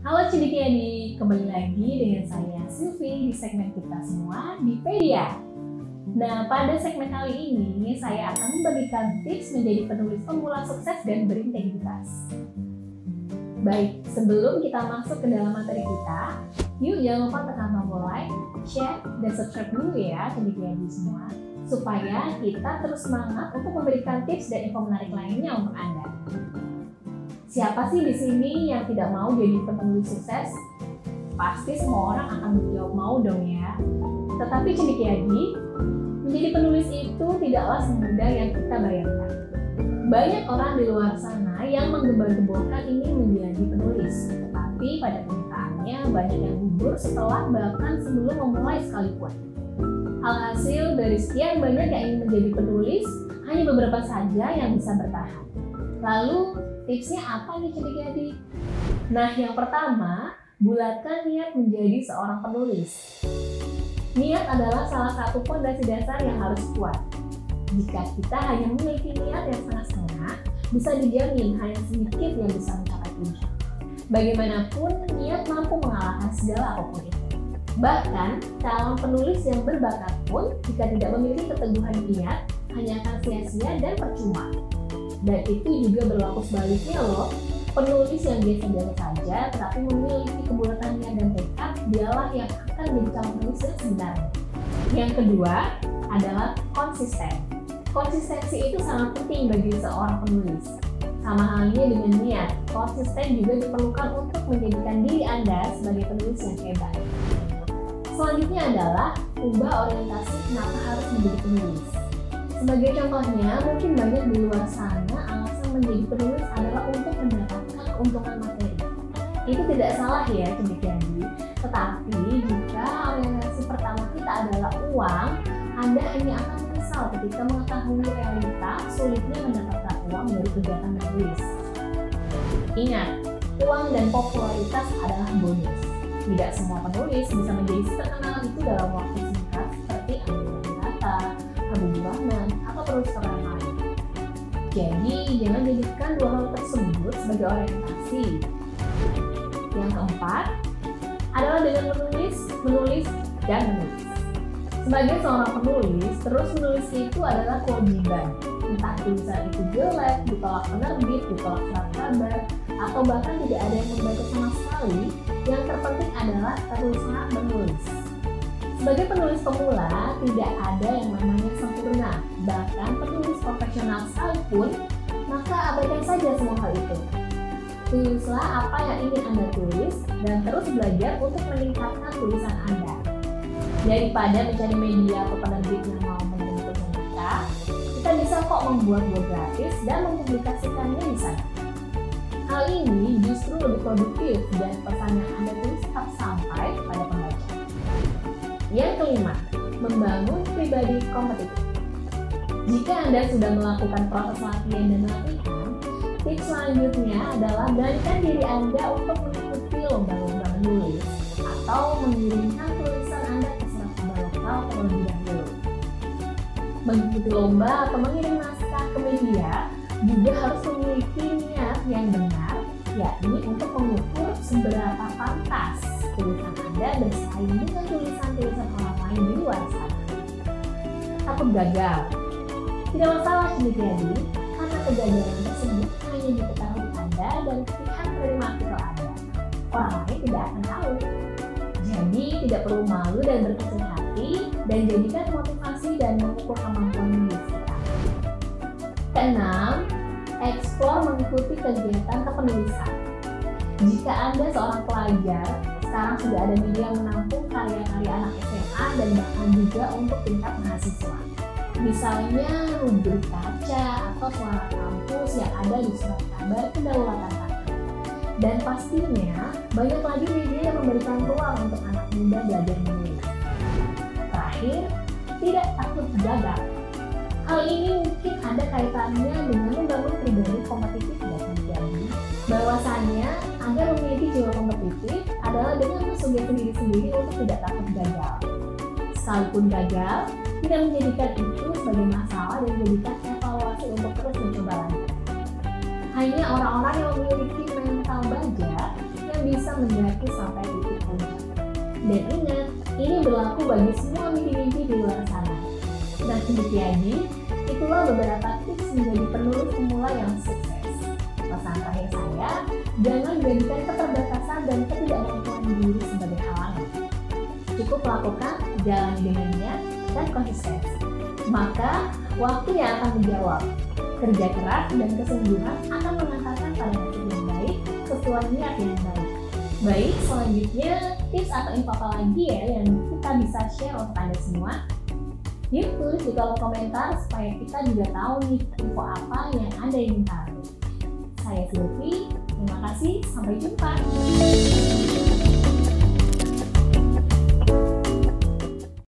Halo Cendekiadi, kembali lagi dengan saya Sylvie di segmen kita semua di Pedia. Nah, pada segmen kali ini saya akan membagikan tips menjadi penulis pemula sukses dan berintegritas. Baik, sebelum kita masuk ke dalam materi kita, yuk jangan lupa tekan tombol like, share, dan subscribe dulu ya Cendekiadi semua, supaya kita terus semangat untuk memberikan tips dan info menarik lainnya untuk Anda. Siapa sih di sini yang tidak mau jadi penulis sukses? Pasti semua orang akan menjawab mau dong ya. Tetapi Cendekiadi, menjadi penulis itu tidaklah semudah yang kita bayangkan. Banyak orang di luar sana yang menggembar-gemborkan ingin menjadi penulis, tetapi pada kenyataannya banyak yang gugur setelah bahkan sebelum memulai sekalipun. Alhasil dari sekian banyak yang ingin menjadi penulis, hanya beberapa saja yang bisa bertahan. Lalu tipsnya apa nih Cendekiadi? Nah, yang pertama, bulatkan niat menjadi seorang penulis. Niat adalah salah satu fondasi dasar yang harus kuat. Jika kita hanya memiliki niat yang setengah-setengah, bisa dijamin hanya sedikit yang bisa mencapai tujuan. Bagaimanapun, niat mampu mengalahkan segala apapun itu. Bahkan, calon penulis yang berbakat pun, jika tidak memiliki keteguhan niat, hanya akan sia-sia dan percuma. Dan itu juga berlaku sebaliknya loh. Penulis yang biasa-biasa saja tetapi memiliki kebulatan niat dan tekad, dialah yang akan menjadi calon penulis yang sebenarnya. Yang kedua adalah konsisten. Konsistensi itu sangat penting bagi seorang penulis. Sama halnya dengan niat, konsisten juga diperlukan untuk menjadikan diri Anda sebagai penulis yang hebat. Selanjutnya adalah ubah orientasi kenapa harus menjadi penulis. Sebagai contohnya, mungkin banyak di luar sana alasan menjadi penulis adalah untuk mendapatkan keuntungan materi. Itu tidak salah ya Cendekiadi, tetapi jika orientasi pertama kita adalah uang, Anda hanya akan menyesal ketika mengetahui realita sulitnya mendapatkan uang dari kegiatan menulis. Ingat, uang dan popularitas adalah bonus. Tidak semua penulis bisa menjadi terkenal itu dalam waktu singkat seperti Andrea Hirata, Habibur Rahman, atau penulis keren lain. Jadi, jangan jadikan dua hal tersebut sebagai orientasi. Yang keempat adalah dengan menulis, dan menulis. Sebagai seorang penulis, terus menulis itu adalah kewajiban. Entah tulisan itu jelek, ditolak penerbit, ditolak surat kabar, atau bahkan tidak ada yang membaca sama sekali, yang terpenting adalah teruslah menulis. Sebagai penulis pemula, tidak ada yang namanya sempurna. Bahkan penulis profesional sekalipun, maka abaikan saja semua hal itu. Tulislah apa yang ingin Anda tulis dan terus belajar untuk meningkatkan tulisan Anda. Daripada mencari media atau penerbit yang mau menentukan kita bisa kok membuat blog gratis dan mempublikasikannya di sana. Hal ini justru lebih produktif dan pesan yang Anda tulis tetap sampai pada pembaca. Yang kelima, membangun pribadi kompetitif. Jika Anda sudah melakukan proses latihan dan latihan, tips selanjutnya adalah beranikan diri Anda untuk mengikuti lomba-lomba menulis atau mengirimkan tulisan Anda ke surat kabar lokal terlebih dahulu. Mengikuti lomba atau mengirim naskah ke media juga harus memiliki niat yang benar, yakni untuk mengukur seberapa pantas tulisan Anda bersaing dengan tulisan-tulisan orang lain di luar sana. Takut gagal? Tidak masalah Cendekiadi, karena kegagalan tersebut hanya diketahui Anda dan pihak penerima artikel Anda. Orang lain tidak akan tahu. Jadi tidak perlu malu dan berkecil hati, dan jadikan motivasi dan mengukur kemampuan menulis kita. Keenam, eksplor mengikuti kegiatan kepenulisan. Jika Anda seorang pelajar, sekarang sudah ada media yang menampung karya-karya anak SMA dan bahkan juga untuk tingkat mahasiswa. Misalnya rubrik kaca atau suara kampus yang ada di surat kabar kedaulatan rakyat. Dan pastinya banyak lagi media yang memberikan ruang untuk anak muda belajar menulis. Terakhir, tidak takut gagal. Hal ini mungkin ada kaitannya dengan membangun pribadi kompetitif ya Cendekiadi. Bahwasannya agar memiliki jiwa kompetitif adalah dengan mensugesti diri sendiri untuk tidak takut gagal. Sekalipun gagal, tidak menjadikan itu sebagai masalah dan menjadikan evaluasi untuk terus mencoba lagi. Hanya orang-orang yang memiliki mental baja yang bisa mendaki sampai titik puncak. Dan ingat, ini berlaku bagi semua mimpi-mimpi di luar sana. Nah, demikian, itulah beberapa tips menjadi penulis pemula yang sukses. Pesan terakhir saya, jangan jadikan keterbatasan dan ketidakmampuan diri sebagai halangan. Cukup lakukan, jalani dengan niat, dan konsisten. Maka, waktu yang akan menjawab. Kerja keras dan kesungguhan akan mengantarkan pada hasil yang baik sesuai niat yang baik. Baik, selanjutnya tips atau info apa lagi ya yang kita bisa share untuk Anda semua? Yuk tulis di kolom komentar supaya kita juga tahu nih info apa yang Anda ingin tahu. Saya Sylvie, terima kasih, sampai jumpa.